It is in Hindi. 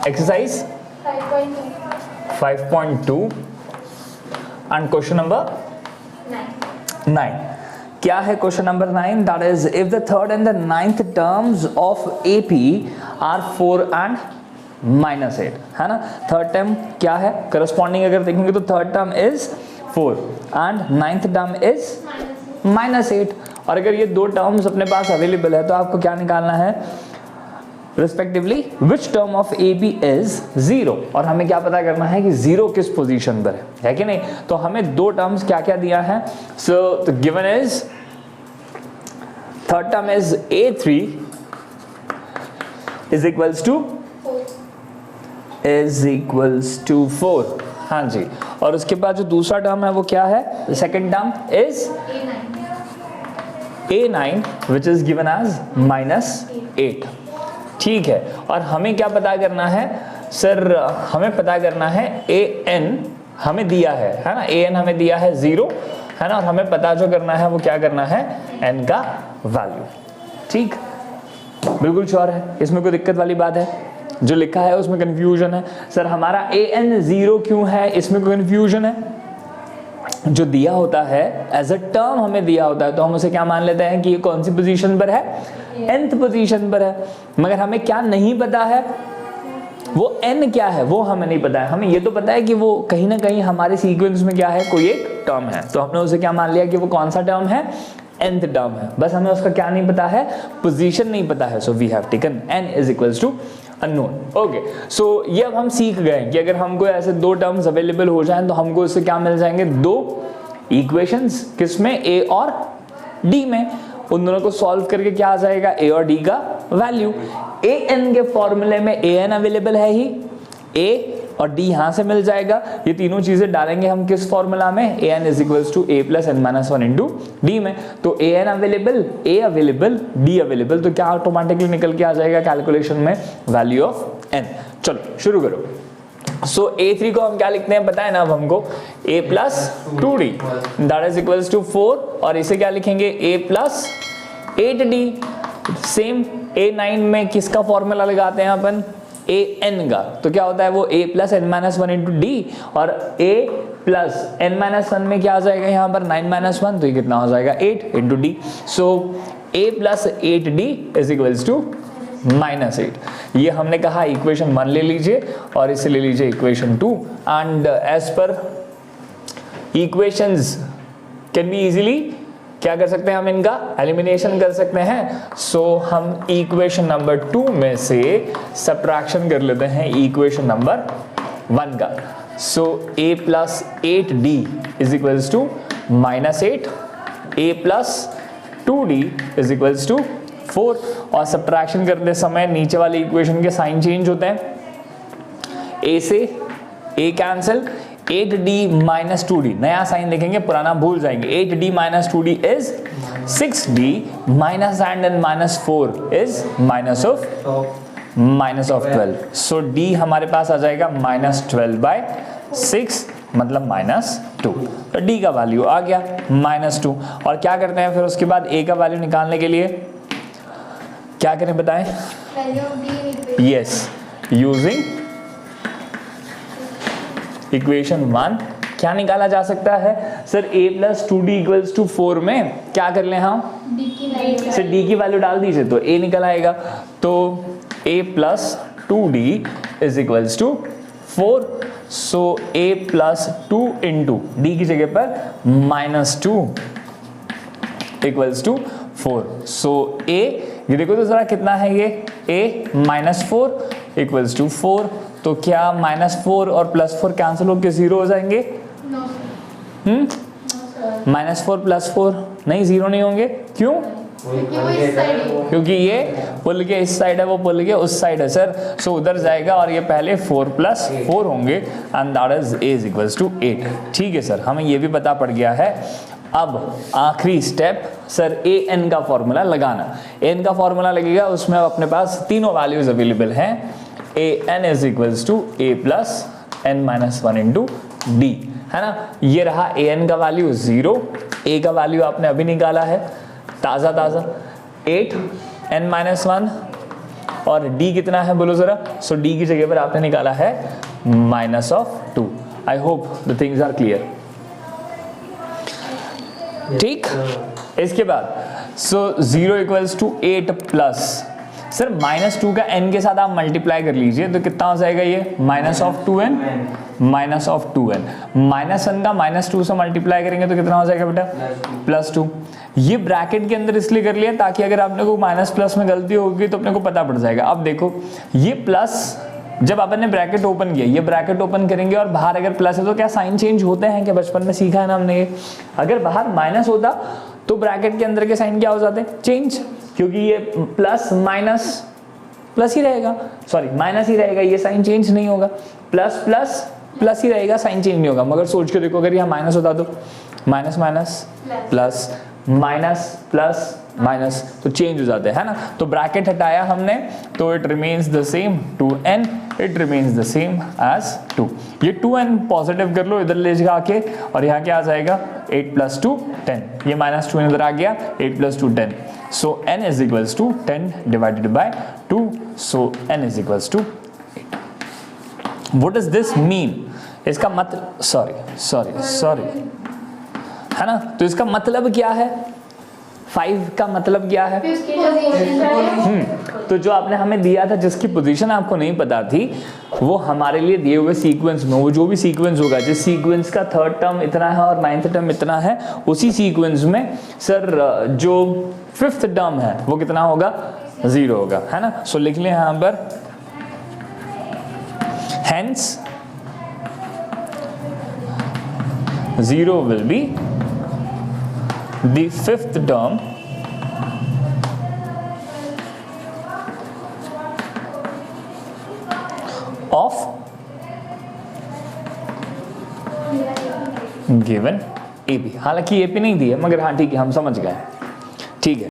Exercise 5.2 and question number 9. क्या है question number 9? That is if the third and the ninth terms of AP are 4 and -8, है ना. थर्ड टर्म क्या है करस्पॉन्डिंग अगर देखेंगे तो third term is 4 and ninth term is -8. और अगर ये दो टर्म्स अपने पास अवेलेबल है तो आपको क्या निकालना है respectively which term of A B is 0. और हमें क्या पता करना है कि 0 किस पोजीशन पर है कि नहीं. तो हमें दो टर्म्स क्या क्या दिया है. So the given is third term is a3 is equals to 4. हाँ जी. और उसके बाद जो दूसरा टर्म है वो क्या है. Second term is a9 which is given as -8. ठीक है. और हमें क्या पता करना है सर. हमें पता करना है an हमें दिया है ना. an हमें दिया है 0, है ना. और हमें पता जो करना है वो क्या करना है n का वैल्यू. ठीक, बिल्कुल श्योर है. इसमें कोई दिक्कत वाली बात है. जो लिखा है उसमें कंफ्यूजन है. सर हमारा an 0 क्यों है, इसमें कोई कंफ्यूजन है. जो दिया होता है एज अ टर्म हमें दिया होता है तो हम उसे क्या मान लेते हैं कि ये कौन सी पोजीशन पर है, nth पोजीशन पर है. मगर हमें क्या नहीं पता है, वो n क्या है वो हमें नहीं पता है. हमें ये तो पता है कि वो कहीं ना कहीं हमारे सीक्वेंस में क्या है, कोई एक टर्म है. तो हमने उसे क्या मान लिया कि वो कौन सा टर्म है, nth टर्म है. बस हमें उसका क्या नहीं पता है, पोजीशन नहीं पता है. So we have taken n is equals to unknown. Okay. So ये अब हम सीख गए कि अगर हमको ऐसे दो टर्म्स अवेलेबल हो जाएं तो हमको इससे क्या मिल जाएंगे, दो इक्वेशंस. किसमें, a और d में. उन दोनों को सॉल्व करके क्या आ जाएगा, a और d का वैल्यू. an के फॉर्मूले में an अवेलेबल है ही, a और d यहां से मिल जाएगा. ये तीनों चीजें डालेंगे हम किस फॉर्मूला में, an is equals to a plus n minus 1 into d में. तो an available, a available, d available. तो क्या ऑटोमेटिकली निकल के आ जाएगा कैलकुलेशन में वैल्यू ऑफ n. चलो शुरू करो. सो a3 को हम क्या लिखते हैं पता है ना अब हमको, a plus 2d that is equals to 4. और इसे क्या लिखेंगे, a plus 8d. Same a9 में किसका फॉर्मूला लगाते हैं अपन, an का. तो क्या होता है वो a plus n minus 1 into D. और a प्लस n माइनस 1 में क्या आ जाएगा यहाँ पर 9 माइनस 1. तो ये कितना हो जाएगा 8 into D. So a plus 8d is equals to -8. ये हमने कहा इक्वेशन 1 ले लीजिए और इसे ले लीजिए equation 2. And as per equations can be easily क्या कर सकते हैं, हम इनका एलिमिनेशन कर सकते हैं. सो हम इक्वेशन नंबर 2 में से सब्ट्रैक्शन कर लेते हैं इक्वेशन नंबर 1 का. So a plus 8d is equals to -8, a plus 2d is equals to 4. और सब्ट्रैक्शन करते समय नीचे वाले इक्वेशन के साइन चेंज होते हैं. a से a cancel, 8d minus 2d नया साइन देखेंगे, पुराना भूल जाएंगे. 8d minus 2d is 6d minus and minus 4 is minus of 12. So d हमारे पास आ जाएगा -12/6 मतलब -2. तो d का वैल्यू आ गया -2. और क्या करते हैं फिर उसके बाद a का वैल्यू निकालने के लिए क्या करें बताएं. यस, यूजिंग इक्वेशन 1 क्या निकाला जा सकता है sir, a plus 2d equals to 4 में क्या कर लें हम, सर d की वैल्यू डाल दीजिए तो a निकल आएगा. तो a plus 2d is equals to 4. So a plus 2 into d की जगह पर -2 इक्वल्स टू 4. सो a ये देखो तो जरा कितना है ये, a -4 इक्वल्स टू 4. तो क्या -4 और +4 कैंसिल होकर 0 हो जाएंगे, -4 + 4 नहीं 0 नहीं होंगे. क्यों, क्योंकि ये पुल के इस साइड है, वो पुल के उस साइड है सर. सो उधर जाएगा और ये पहले 4 + 4 होंगे and that is a is equals to 8. ठीक है सर, हमें ये भी पता पड़ गया है. अब आखिरी स्टेप सर an का फॉर्मूला लगाना. n का फॉर्मूला लगेगा, उसमें अपने पास तीनों वैल्यूज अवेलेबल हैं. an is equals to a plus n minus 1 into D, है ना. ये रहा an का वैल्यू 0, a का वैल्यू आपने अभी निकाला है ताज़ा 8 n माइनस 1 और d कितना है बोलो जरा। सो d की जगह पर आपने निकाला है -2। I hope the things are clear. ठीक, इसके बाद so 0 equals to 8 plus sir -2 का n के साथ आप मल्टीप्लाई कर लीजिए तो कितना हो जाएगा ये -2n -2n -1 का -2 से मल्टीप्लाई करेंगे तो कितना हो जाएगा बेटा +2। ये ब्रैकेट के अंदर इसलिए कर लिया ताकि अगर आपने को माइनस प्लस में गलती होगी तो अपने को पता पड़ जाएगा। अब देखो ये प्लस जब अपन ने ब्रैकेट ओपन किया, ये ब्रैकेट ओपन करेंगे और बाहर अगर प्लस है तो क्या साइन चेंज होते हैं क्या? बचपन में सीखा है ना हमने ये। अगर बाहर माइनस होता तो ब्रैकेट के अंदर के साइन क्या हो जाते? चेंज, क्योंकि ये प्लस माइनस प्लस ही रहेगा, सॉरी माइनस ही रहेगा, ये साइन चेंज नहीं होगा। प्लस प्लस प्लस ही रहेगा, साइन चेंज नहीं होगा। मगर सोच के देखो अगर यहाँ माइनस होता तो minus minus plus minus plus minus तो चेंज हो जाते हैं ना। तो ब्रैकेट हटाया हमने तो it remains the same 2n, it remains the same as 2। ये 2n पॉजिटिव कर लो इधर ले जाके और यहाँ क्या आ जाएगा 8 + 2 10। ये -2 इधर आ गया, 8 + 2 10। So n is equals to 10 divided by 2। So n is equals to 8। What does this mean? इसका मतलब सॉरी है ना। तो इसका मतलब क्या है? 5 का मतलब क्या है? तो जो आपने हमें दिया था जिसकी पोजीशन आपको नहीं पता थी वो हमारे लिए दिए हुए सीक्वेंस में, वो जो भी सीक्वेंस होगा, जिस सीक्वेंस का 3rd टर्म इतना है और 9th टर्म इतना है, उसी सीक्वेंस में सर जो 5th टर्म है वो कितना होगा? 0 होगा, है ना। सो लिख लें यहां पर hence 0 will be the 5th term of given AB। हालांकि AP नहीं दी है मगर हाँ ठीक है, हम समझ गए, ठीक है।